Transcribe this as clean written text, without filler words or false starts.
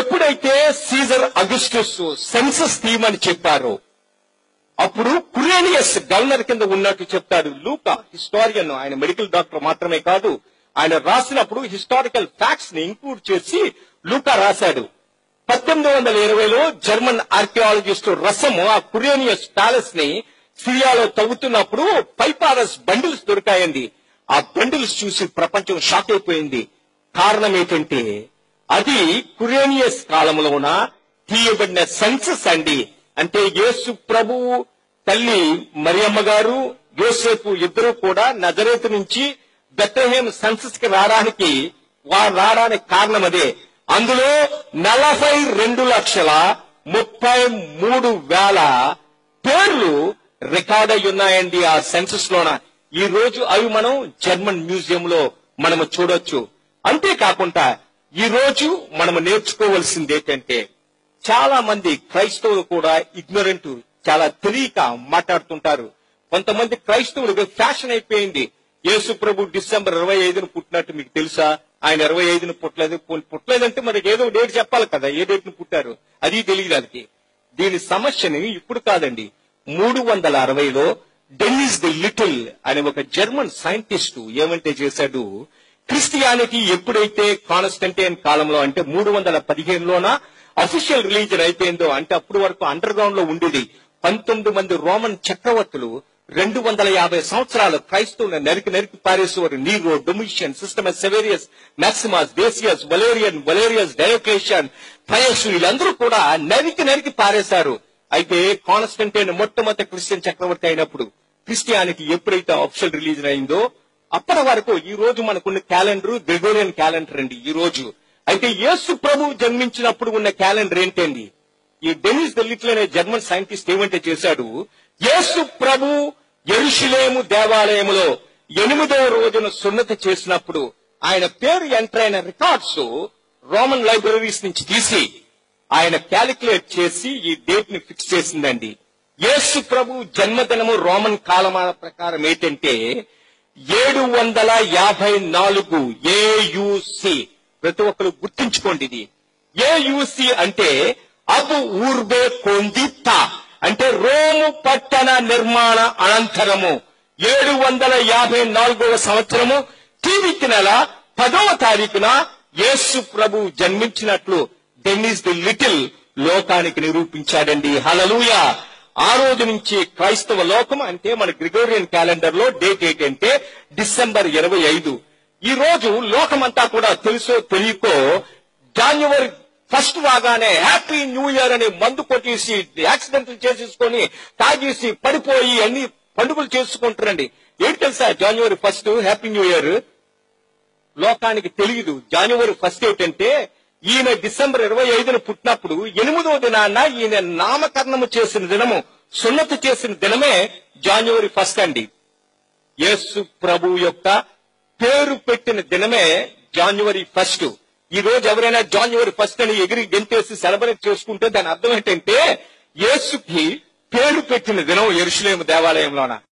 ఎప్పుడైతే Caesar Augustus census తీయమని చెప్పారో అప్పుడు కురేనియస్ గవర్నర్ కింద ఉన్నట్టు చెప్తాడు లూకా హిస్టారియన్. ఆయన మెడికల్ డాక్టర్ మాత్రమే కాదు, ఆయన రాసినప్పుడు హిస్టారికల్ ఫ్యాక్ట్స్ ని ఇంక్లూడ్ చేసి లూకా రాశాడు. 1820లో జర్మన్ ఆర్కియాలజిస్ట్ రసము ఆ కురేనియస్ ప్యాలెస్ ని సిరియాలో తవ్వుతున్నప్పుడు పైపారస్ బండిల్స్ దొరికాయండి. ఆ బండిల్స్ చూసి ప్రపంచం షాక్ అయిపోయింది. కారణం ఏంటంటే అది కురేనియస్ కాలంలోన తీయబడిన సెన్సస్ అండి. అంటే యేసు ప్రభువు తల్లి మరియమ్మ గారు యోసేపు ఇద్దరు కూడా నజరేతు నుంచి బెత్లెహేం సెన్సస్ కి రావడానికి కారణం అదే. అందులో 42,33,000 పేర్లు రికార్డ్ అయి ఉన్నాయండి ఆ సెన్సస్ లోన. ఈ రోజు అవి మనం జర్మన్ మ్యూజియం లో మనము చూడొచ్చు. అంతేకాకుండా ఈ రోజు మనము నేర్చుకోవాల్సింది ఏంటంటే చాలా మంది క్రైస్తవులు కూడా ఇగ్నోరెంట్, చాలా తెలియక మాట్లాడుతుంటారు. కొంతమంది క్రైస్తవులకు ఫ్యాషన్ అయిపోయింది. యేసు ప్రభు డిసెంబర్ 25న పుట్టినట్టు మీకు తెలుసా? ఆయన 25న పుట్టలేదంటే మనకి ఏదో డేట్ చెప్పాలి కదా, ఏ డేట్ ను పుట్టారు అది తెలియదు. వాళ్ళకి దీని సమస్యని ఇప్పుడు కాదండి, 360లో డెన్నిస్ ది లిటిల్ అనే ఒక జర్మన్ సైంటిస్టు ఏమంటే చేశాడు, క్రిస్టియానిటీ ఎప్పుడైతే కాన్స్టంటైన్ కాలంలో అంటే 315లోన అఫీషియల్ రిలీజన్ అయిపోయిందో, అంటే అప్పుడు వరకు అండర్ గ్రౌండ్ లో ఉండేది. 19 మంది రోమన్ చక్రవర్తులు 250 సంవత్సరాలు క్రైస్తవులను నరికి పారేసేవారు. Nero, Domitian, Septimius Severus, Maximus, Decius, Valerius, Diocletian, Pius వీళ్ళందరూ కూడా నరికి పారేశారు. అయితే కాన్స్టంటైన్ మొట్టమొదటి క్రిస్టియన్ చక్రవర్తి అయినప్పుడు క్రిస్టియానిటీ ఎప్పుడైతే అఫీషియల్ రిలీజన్ అయిందో అప్పటి వరకు ఈ రోజు మనకున్న క్యాలెండర్ గ్రెగోరియన్ క్యాలెండర్ అండి ఈ రోజు. అయితే యేసు ప్రభు జన్మించినప్పుడు ఉన్న క్యాలెండర్ ఏంటండి? ఈ డెనిస్ ది లిటిల్ అనే జర్మన్ సైంటిస్ట్ ఏమంటే చేశాడు, యేసు ప్రభు యెరూషలేము దేవాలయములో 8వ రోజున సున్నతి చేసినప్పుడు ఆయన పేరు ఎంటర్ అయిన రికార్డ్స్ రోమన్ లైబ్రరీస్ నుంచి తీసి ఆయన క్యాలిక్యులేట్ చేసి ఈ డేట్ ని ఫిక్స్ చేసిందండి. యేసు ప్రభు జన్మదినము రోమన్ కాలమాన ప్రకారం ఏంటంటే 754 ఏయుసి. ప్రతి ఒక్కరు గుర్తుంచుకోండి ఇది. ఏయుసి అంటే అబు ఊర్బే కొందితా, అంటే రోము పట్టణ నిర్మాణ అనంతరము 754వ సంవత్సరము తీరిక నెల 10వ తారీఖున యేసు ప్రభు జన్మించినట్లు డెన్నిస్ ది లిటిల్ లోకానికి నిరూపించాడండి. హల్లెలూయా. ఆ రోజు నుంచి క్రైస్తవ లోకం అంటే మన గ్రెగోరియన్ క్యాలెండర్ లో డేట్ ఏంటంటే డిసెంబర్ 25. ఈ రోజు లోకమంతా కూడా తెలుసో తెలియకో జనవరి 1 రాగానే హ్యాపీ న్యూ ఇయర్ అని మందు కొట్టేసి యాక్సిడెంట్లు చేసేసుకొని తాగేసి పడిపోయి అన్ని పండుగలు చేసుకుంటారండి. ఏంటి తెలుసా జనవరి 1 హ్యాపీ న్యూ ఇయర్? లోకానికి తెలియదు. జనవరి 1 ఏంటంటే ఈయన డిసెంబర్ 25న పుట్టినప్పుడు 8వ దినాన ఈయన నామకరణము చేసిన దినము, సున్నతి చేసిన దినమే జనవరి 1 అండి. యేసు ప్రభు యొక్క పేరు పెట్టిన దినమే జనవరి 1. ఈ రోజు ఎవరైనా జనవరి 1 అని ఎగిరి గెంతేసి సెలబ్రేట్ చేసుకుంటే దాని అర్థం ఏంటంటే యేసుకి పేరు పెట్టిన దినం యెరూషలేము దేవాలయంలోన.